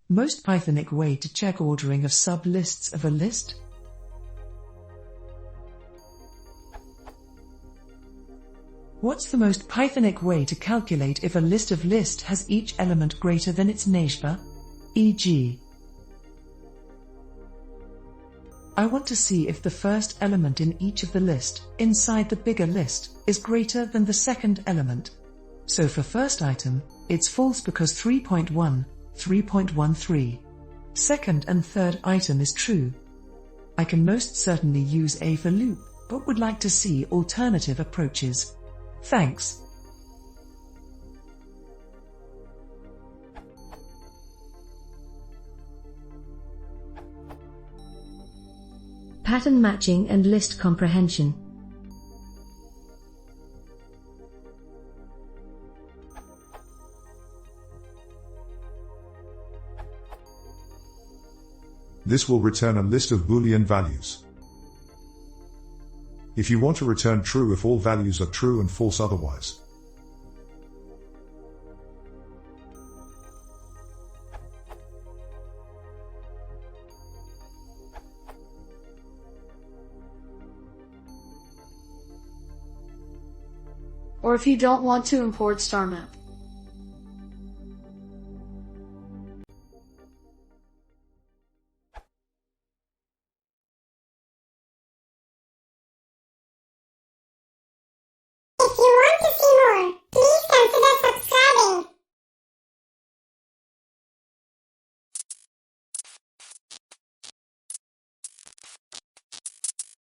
Most pythonic way to check ordering of sub-lists of a list? What's the most pythonic way to calculate if a list of list has each element greater than its neighbor? E.g., I want to see if the first element in each of the list, inside the bigger list, is greater than the second element. So for first item, it's false because 3.1, 3.13. Second and third item is true. I can most certainly use A for loop, but would like to see alternative approaches. Thanks. Pattern matching and list comprehension. This will return a list of Boolean values. If you want to return true if all values are true and false otherwise. Or if you don't want to import star map. If you want to see more,